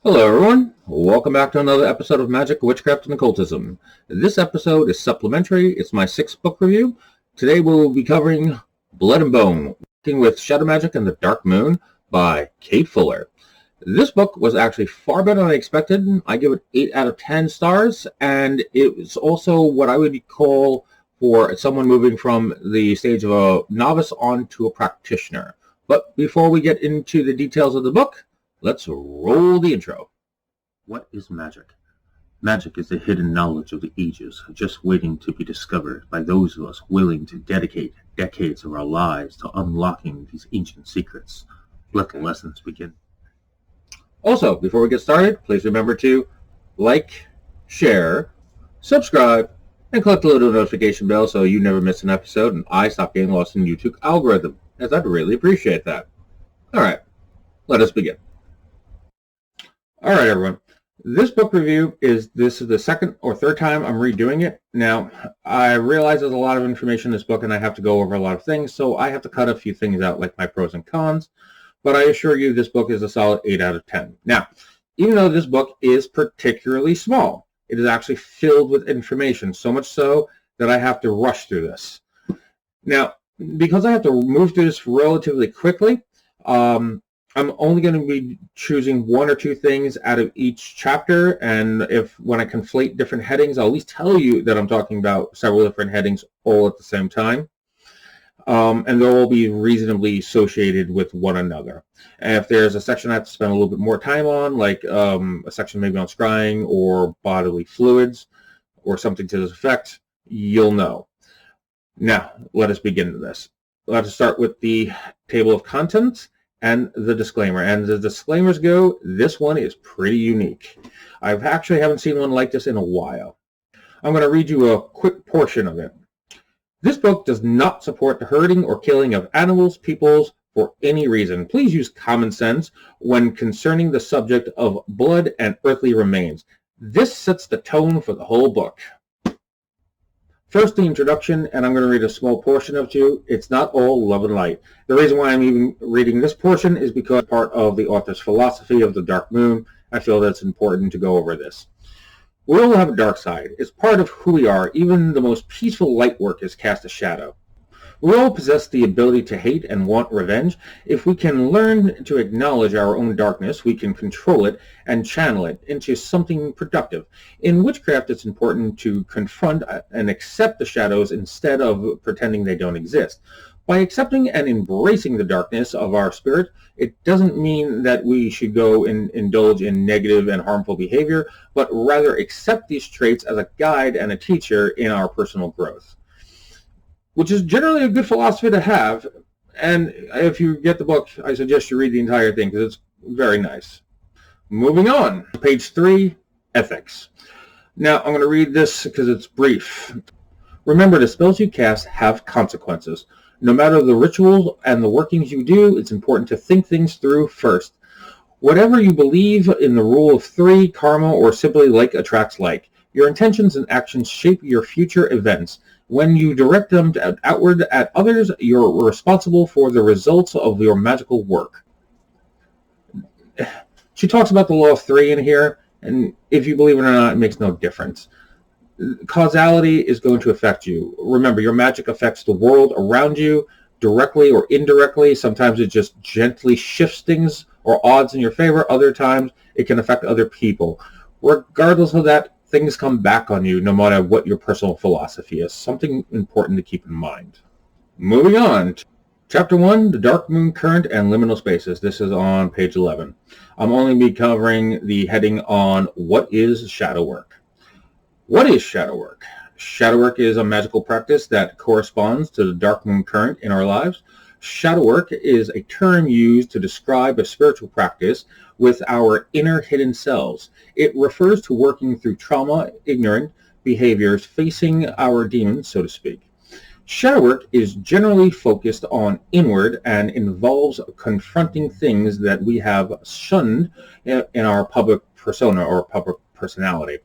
Hello everyone, welcome back to another episode of Magick Witchcraft Occultism. This episode is supplementary, it's my 6th book review. Today we will be covering Blood and Bone, Working with Shadow Magic and the Dark Moon by Kate Fuller. This book was actually far better than I expected. I give it 8 out of 10 stars, and it was also what I would call for someone moving from the stage of a novice on to a practitioner. But before we get into the details of the book, let's roll the intro. What is magic? Magic is the hidden knowledge of the ages, just waiting to be discovered by those of us willing to dedicate decades of our lives to unlocking these ancient secrets. Let the lessons begin. Also, before we get started, please remember to like, share, subscribe, and click the little notification bell so you never miss an episode and I stop getting lost in YouTube algorithm, as I'd really appreciate that. Alright, let us begin. Alright everyone, this book review is the second or third time I'm redoing it. Now, I realize there's a lot of information in this book and I have to go over a lot of things, so I have to cut a few things out like my pros and cons, but I assure you this book is a solid 8 out of 10. Now, even though this book is particularly small, it is actually filled with information, so much so that I have to rush through this. Now, because I have to move through this relatively quickly, I'm only going to be choosing 1 or 2 things out of each chapter, and when I conflate different headings, I'll at least tell you that I'm talking about several different headings all at the same time, and they'll all be reasonably associated with one another. And if there's a section I have to spend a little bit more time on, like a section maybe on scrying or bodily fluids or something to this effect, you'll know. Now, let us begin to this. Let us start with the table of contents and the disclaimer. And the disclaimers go, this one is pretty unique. I actually haven't seen one like this in a while. I'm going to read you a quick portion of it. This book does not support the hurting or killing of animals, peoples, for any reason. Please use common sense when concerning the subject of blood and earthly remains. This sets the tone for the whole book. First, the introduction, and I'm going to read a small portion of it to you. It's not all love and light. The reason why I'm even reading this portion is because part of the author's philosophy of the Dark Moon. I feel that it's important to go over this. We all have a dark side. It's part of who we are. Even the most peaceful light work is cast a shadow. We all possess the ability to hate and want revenge. If we can learn to acknowledge our own darkness, we can control it and channel it into something productive. In witchcraft, it's important to confront and accept the shadows instead of pretending they don't exist. By accepting and embracing the darkness of our spirit, it doesn't mean that we should go and indulge in negative and harmful behavior, but rather accept these traits as a guide and a teacher in our personal growth, which is generally a good philosophy to have. And if you get the book, I suggest you read the entire thing because it's very nice. Moving on, page 3, Ethics. Now, I'm going to read this because it's brief. Remember, the spells you cast have consequences. No matter the rituals and the workings you do, it's important to think things through first. Whatever you believe in the rule of 3, karma, or simply like attracts like, your intentions and actions shape your future events. When you direct them outward at others, you're responsible for the results of your magical work. She talks about the law of 3 in here, and if you believe it or not, it makes no difference. Causality is going to affect you. Remember, your magic affects the world around you, directly or indirectly. Sometimes it just gently shifts things or odds in your favor. Other times, it can affect other people. Regardless of that, things come back on you no matter what your personal philosophy is. Something important to keep in mind. Moving on. Chapter 1, The Dark Moon Current and Liminal Spaces. This is on page 11. I'm only be covering the heading on what is shadow work. What is shadow work? Shadow work is a magical practice that corresponds to the Dark Moon Current in our lives. Shadow work is a term used to describe a spiritual practice with our inner hidden selves. It refers to working through trauma, ignorant behaviors, facing our demons, so to speak. Shadow work is generally focused on inward and involves confronting things that we have shunned in our public persona or public personality.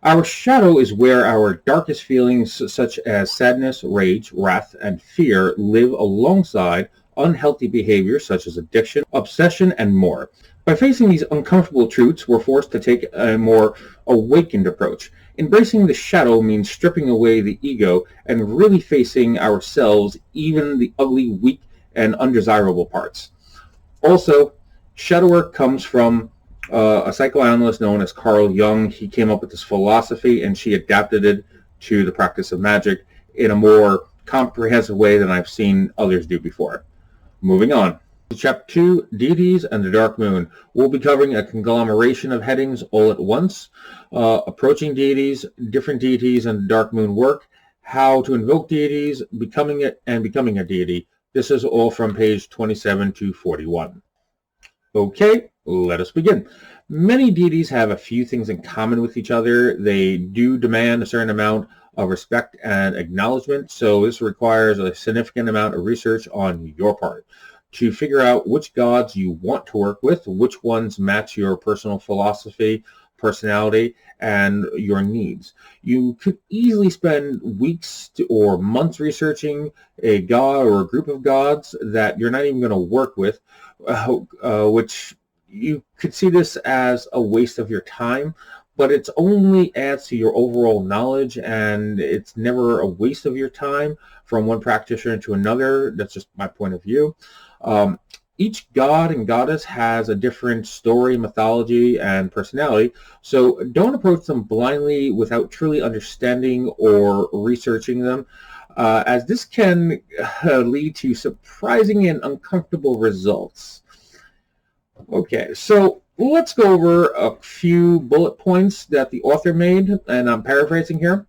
Our shadow is where our darkest feelings such as sadness, rage, wrath, and fear live alongside unhealthy behavior such as addiction, obsession, and more. By facing these uncomfortable truths, we're forced to take a more awakened approach. Embracing the shadow means stripping away the ego and really facing ourselves, even the ugly, weak, and undesirable parts. Also, shadow work comes from a psychoanalyst known as Carl Jung. He came up with this philosophy and she adapted it to the practice of magic in a more comprehensive way than I've seen others do before. Moving on. Chapter 2, Deities and the Dark Moon. We'll be covering a conglomeration of headings all at once. Approaching deities, different deities and dark moon work, how to invoke deities, becoming it, and becoming a deity. This is all from page 27 to 41. Okay, let us begin. Many deities have a few things in common with each other. They do demand a certain amount of respect and acknowledgement, so this requires a significant amount of research on your part to figure out which gods you want to work with, which ones match your personal philosophy, personality, and your needs. You could easily spend weeks or months researching a god or a group of gods that you're not even going to work with, which you could see this as a waste of your time, but it only adds to your overall knowledge, and it's never a waste of your time from one practitioner to another. That's just my point of view. Each god and goddess has a different story, mythology, and personality, so don't approach them blindly without truly understanding or researching them, as this can lead to surprising and uncomfortable results. Okay, so let's go over a few bullet points that the author made, and I'm paraphrasing here.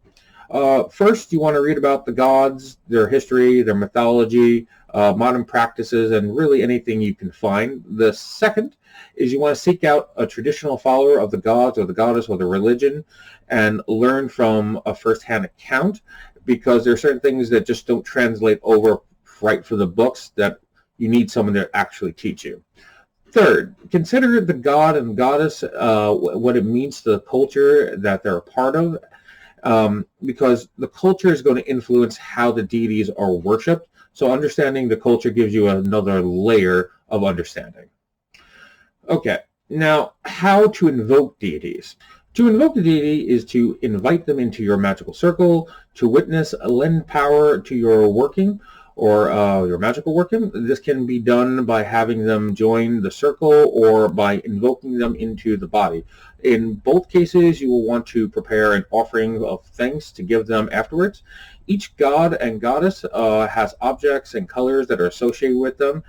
First, you want to read about the gods, their history, their mythology, modern practices, and really anything you can find. The second is you want to seek out a traditional follower of the gods or the goddess or the religion and learn from a first-hand account, because there are certain things that just don't translate over right for the books that you need someone to actually teach you. Third, consider the god and goddess, what it means to the culture that they're a part of, because the culture is going to influence how the deities are worshipped. So understanding the culture gives you another layer of understanding. Okay, now how to invoke deities. To invoke a deity is to invite them into your magical circle, to witness, lend power to your working, or your magical working. This can be done by having them join the circle or by invoking them into the body. In both cases, you will want to prepare an offering of thanks to give them afterwards. Each god and goddess has objects and colors that are associated with them.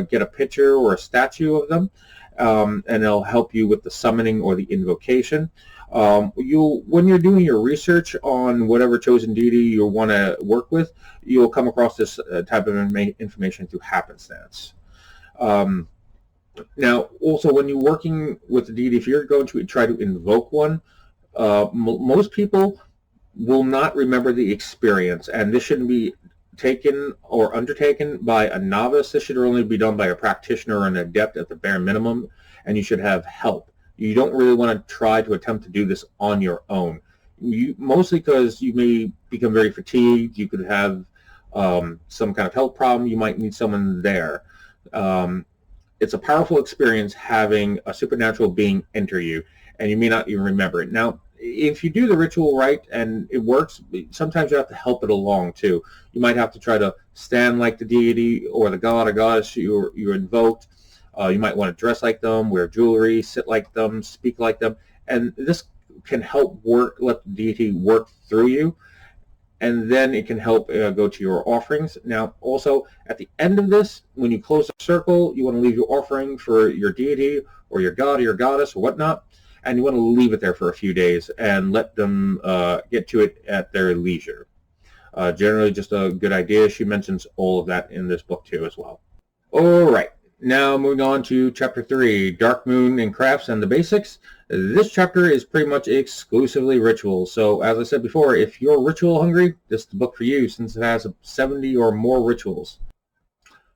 Get a picture or a statue of them, and it'll help you with the summoning or the invocation. When you're doing your research on whatever chosen deity you want to work with, you'll come across this type of information through happenstance. Now, also, when you're working with a deity, if you're going to try to invoke one, most people will not remember the experience, and this shouldn't be taken or undertaken by a novice. This should only be done by a practitioner or an adept at the bare minimum, and you should have help. You don't really want to try to attempt to do this on your own. Mostly because you may become very fatigued. You could have some kind of health problem. You might need someone there. It's a powerful experience having a supernatural being enter you, and you may not even remember it. Now, if you do the ritual right and it works, sometimes you have to help it along too. You might have to try to stand like the deity or the god or goddess you invoked. You might want to dress like them, wear jewelry, sit like them, speak like them, and this can help let the deity work through you, and then it can help go to your offerings. Now, also, at the end of this, when you close the circle, you want to leave your offering for your deity or your god or your goddess or whatnot, and you want to leave it there for a few days and let them get to it at their leisure. Generally just a good idea. She mentions all of that in this book too as well. All right. Now moving on to Chapter 3, Dark Moon and Crafts and the Basics. This chapter is pretty much exclusively rituals. So as I said before, if you're ritual hungry, this is the book for you since it has 70 or more rituals.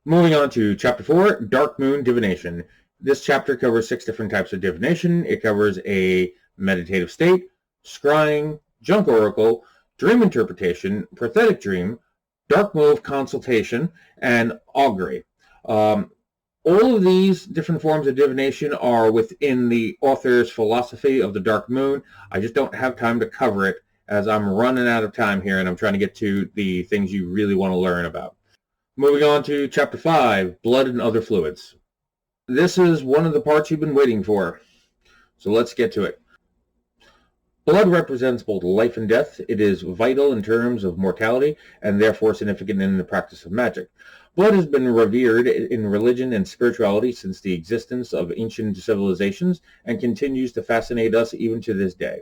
Moving on to Chapter 4, Dark Moon Divination. This chapter covers 6 different types of divination. It covers a meditative state, scrying, junk oracle, dream interpretation, prophetic dream, dark move consultation, and augury. All of these different forms of divination are within the author's philosophy of the Dark Moon. I just don't have time to cover it as I'm running out of time here and I'm trying to get to the things you really want to learn about. Moving on to Chapter 5, Blood and Other Fluids. This is one of the parts you've been waiting for, so let's get to it. Blood represents both life and death. It is vital in terms of mortality and therefore significant in the practice of magic. Blood has been revered in religion and spirituality since the existence of ancient civilizations and continues to fascinate us even to this day.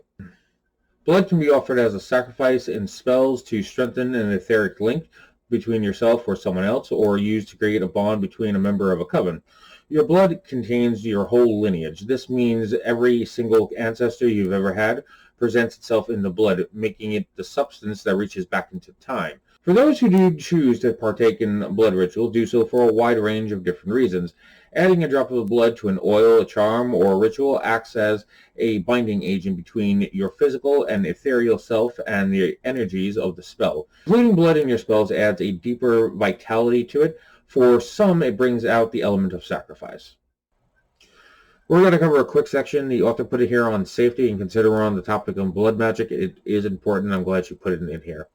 Blood can be offered as a sacrifice in spells to strengthen an etheric link between yourself or someone else, or used to create a bond between a member of a coven. Your blood contains your whole lineage. This means every single ancestor you've ever had presents itself in the blood, making it the substance that reaches back into time. For those who do choose to partake in blood rituals, do so for a wide range of different reasons. Adding a drop of blood to an oil, a charm, or a ritual acts as a binding agent between your physical and ethereal self and the energies of the spell. Including blood in your spells adds a deeper vitality to it. For some, it brings out the element of sacrifice. We're going to cover a quick section. The author put it here on safety, and consider we're on the topic of blood magic. It is important. I'm glad she put it in here.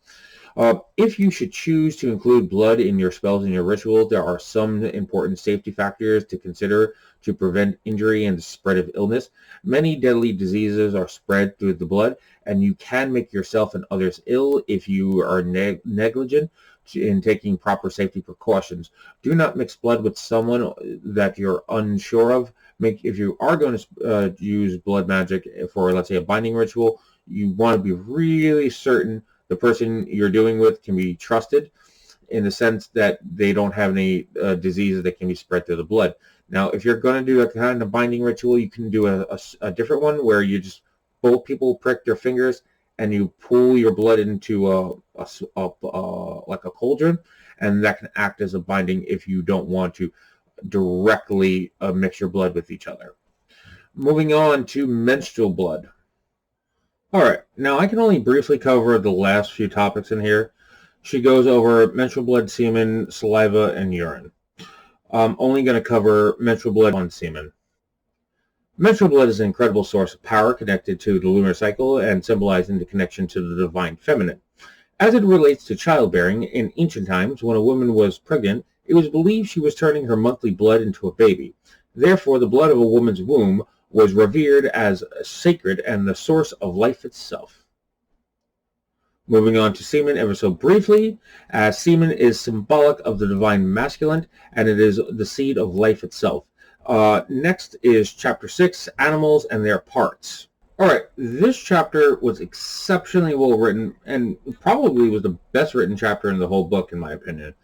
If you should choose to include blood in your spells and your rituals, there are some important safety factors to consider to prevent injury and the spread of illness. Many deadly diseases are spread through the blood, and you can make yourself and others ill if you are negligent in taking proper safety precautions. Do not mix blood with someone that you're unsure of. If you are going to use blood magic for, let's say, a binding ritual, you want to be really certain the person you're doing with can be trusted in the sense that they don't have any diseases that can be spread through the blood. Now, if you're going to do a kind of binding ritual, you can do a different one where you just, both people prick their fingers and you pull your blood into like a cauldron, and that can act as a binding if you don't want to directly mix your blood with each other. Moving on to menstrual blood. Alright, now I can only briefly cover the last few topics in here. She goes over menstrual blood, semen, saliva, and urine. I'm only going to cover menstrual blood and semen. Menstrual blood is an incredible source of power connected to the lunar cycle and symbolizing the connection to the divine feminine. As it relates to childbearing, in ancient times, when a woman was pregnant, it was believed she was turning her monthly blood into a baby. Therefore, the blood of a woman's womb was revered as sacred and the source of life itself. Moving on to semen ever so briefly, semen is symbolic of the divine masculine, and it is the seed of life itself. Next is Chapter 6, Animals and Their Parts. Alright, this chapter was exceptionally well written, and probably was the best written chapter in the whole book, in my opinion.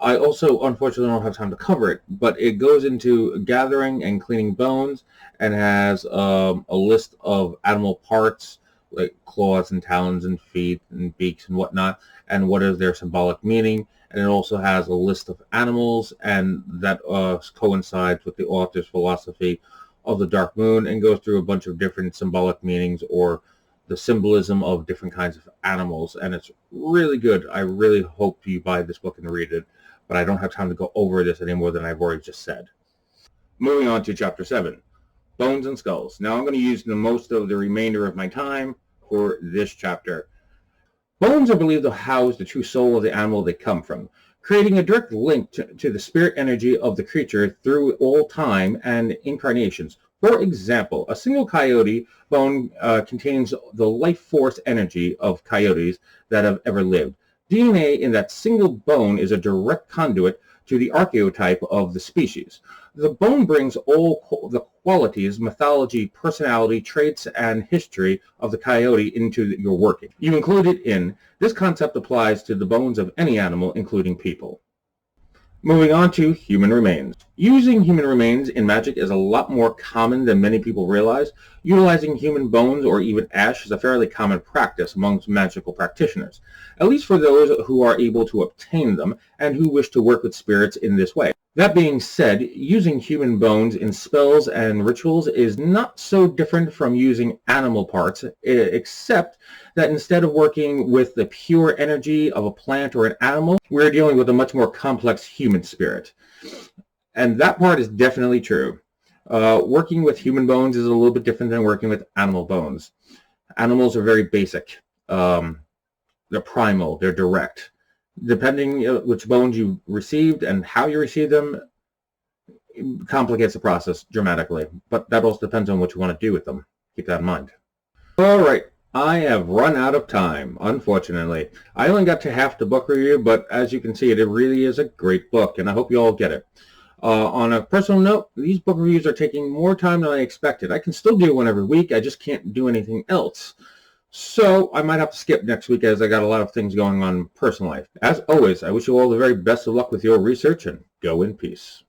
I also, unfortunately, don't have time to cover it, but it goes into gathering and cleaning bones, and has a list of animal parts, like claws and talons and feet and beaks and whatnot, and what is their symbolic meaning. And it also has a list of animals, and that coincides with the author's philosophy of the Dark Moon, and goes through a bunch of different symbolic meanings or the symbolism of different kinds of animals. And it's really good. I really hope you buy this book and read it, but I don't have time to go over this any more than I've already just said. Moving on to Chapter 7, Bones and Skulls. Now I'm going to use the most of the remainder of my time for this chapter. Bones are believed to house the true soul of the animal they come from, creating a direct link to the spirit energy of the creature through all time and incarnations. For example, a single coyote bone contains the life force energy of coyotes that have ever lived. DNA in that single bone is a direct conduit to the archetype of the species. The bone brings all the qualities, mythology, personality, traits, and history of the coyote into your working. You include it in. This concept applies to the bones of any animal, including people. Moving on to human remains. Using human remains in magic is a lot more common than many people realize. Utilizing human bones or even ash is a fairly common practice amongst magical practitioners, at least for those who are able to obtain them and who wish to work with spirits in this way. That being said, using human bones in spells and rituals is not so different from using animal parts, except that instead of working with the pure energy of a plant or an animal, we're dealing with a much more complex human spirit. And that part is definitely true. Working with human bones is a little bit different than working with animal bones. Animals are very basic. They're primal, they're direct. Depending which bones you received and how you received them, it complicates the process dramatically. But that also depends on what you want to do with them. Keep that in mind. All right, I have run out of time, unfortunately. I only got to half the book review, but as you can see, it really is a great book, and I hope you all get it. On a personal note, these book reviews are taking more time than I expected. I can still do one every week, I just can't do anything else. So I might have to skip next week as I got a lot of things going on in personal life. As always, I wish you all the very best of luck with your research, and go in peace.